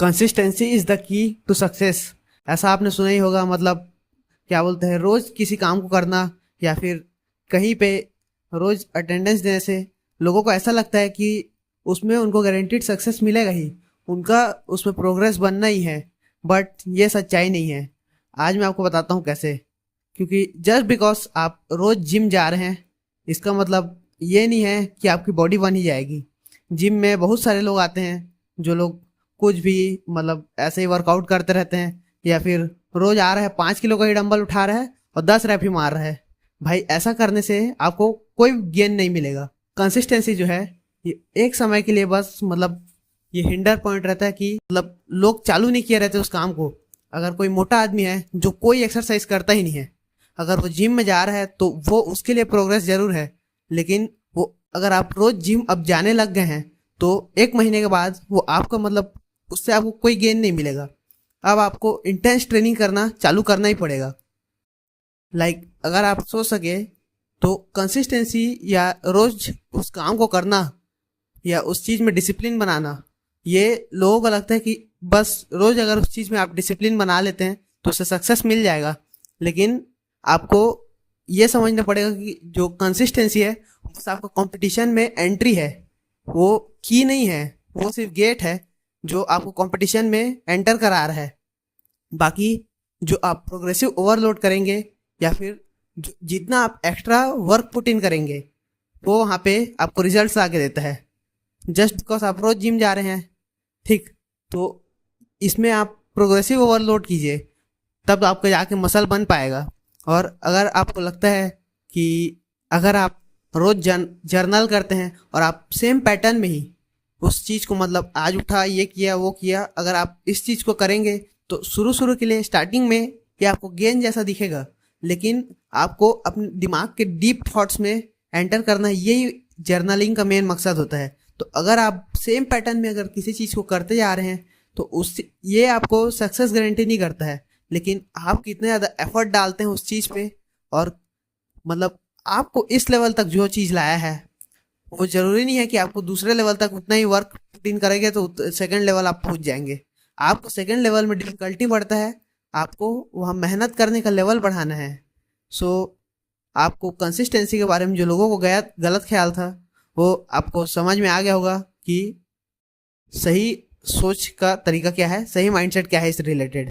Consistency is the key to success. ऐसा आपने सुना ही होगा। मतलब क्या बोलते हैं, रोज किसी काम को करना या फिर कहीं पे रोज अटेंडेंस देने से लोगों को ऐसा लगता है कि उसमें उनको गारंटीड सक्सेस मिलेगा ही, उनका उसमें प्रोग्रेस बनना ही है। बट ये सच्चाई नहीं है। आज मैं आपको बताता हूँ कैसे। क्योंकि जस्ट बिकॉज आप रोज जिम जा रहे हैं, इसका मतलब ये नहीं है कि आपकी बॉडी बन ही जाएगी। जिम में बहुत सारे लोग आते हैं जो लोग कुछ भी मतलब ऐसे ही वर्कआउट करते रहते हैं, या फिर रोज आ रहा है 5 किलो का ही डंबल उठा रहा है और 10 रैप ही मार रहा है। भाई ऐसा करने से आपको कोई गेन नहीं मिलेगा। कंसिस्टेंसी जो है ये एक समय के लिए बस मतलब ये हिंडर पॉइंट रहता है कि मतलब लोग चालू नहीं किए रहते उस काम को। अगर कोई मोटा आदमी है जो कोई एक्सरसाइज करता ही नहीं है, अगर वो जिम में जा रहा है तो वो उसके लिए प्रोग्रेस जरूर है। लेकिन वो अगर आप रोज जिम अब जाने लग गए हैं तो 1 महीने के बाद वो आपका मतलब उससे आपको कोई गेन नहीं मिलेगा। अब आपको इंटेंस ट्रेनिंग करना चालू करना ही पड़ेगा। अगर आप सोच सके तो कंसिस्टेंसी या रोज उस काम को करना या उस चीज में डिसिप्लिन बनाना, ये लोगों को लगता है कि बस रोज अगर उस चीज में आप डिसिप्लिन बना लेते हैं तो उससे सक्सेस मिल जाएगा। लेकिन आपको ये समझना पड़ेगा कि जो कंसिस्टेंसी है बस आपका कंपटीशन में एंट्री है, वो की नहीं है। वो सिर्फ गेट है जो आपको कंपटीशन में एंटर करा रहा है। बाकी जो आप प्रोग्रेसिव ओवरलोड करेंगे या फिर जितना आप एक्स्ट्रा वर्क पुट इन करेंगे वो वहाँ पे आपको रिजल्ट्स आके देता है। जस्ट बिकॉज आप रोज जिम जा रहे हैं, ठीक, तो इसमें आप प्रोग्रेसिव ओवरलोड कीजिए, तब आपका जाके मसल बन पाएगा। और अगर आपको लगता है कि अगर आप रोज जर्नल करते हैं और आप सेम पैटर्न में ही उस चीज़ को मतलब आज उठा ये किया वो किया, अगर आप इस चीज़ को करेंगे तो शुरू शुरू के लिए स्टार्टिंग में ये आपको गेन जैसा दिखेगा। लेकिन आपको अपने दिमाग के डीप थॉट्स में एंटर करना, यही जर्नलिंग का मेन मकसद होता है। तो अगर आप सेम पैटर्न में अगर किसी चीज़ को करते जा रहे हैं तो उससे ये आपको सक्सेस गारंटी नहीं करता है। लेकिन आप कितने ज़्यादा एफर्ट डालते हैं उस चीज़ पे, और मतलब आपको इस लेवल तक जो चीज़ लाया है वो ज़रूरी नहीं है कि आपको दूसरे लेवल तक उतना ही वर्क पुट इन करेंगे तो सेकंड लेवल आप पहुंच जाएंगे। आपको सेकंड लेवल में डिफिकल्टी बढ़ता है, आपको वहाँ मेहनत करने का लेवल बढ़ाना है। सो आपको कंसिस्टेंसी के बारे में जो लोगों को गलत ख्याल था वो आपको समझ में आ गया होगा कि सही सोच का तरीका क्या है, सही माइंडसेट क्या है इस रिलेटेड।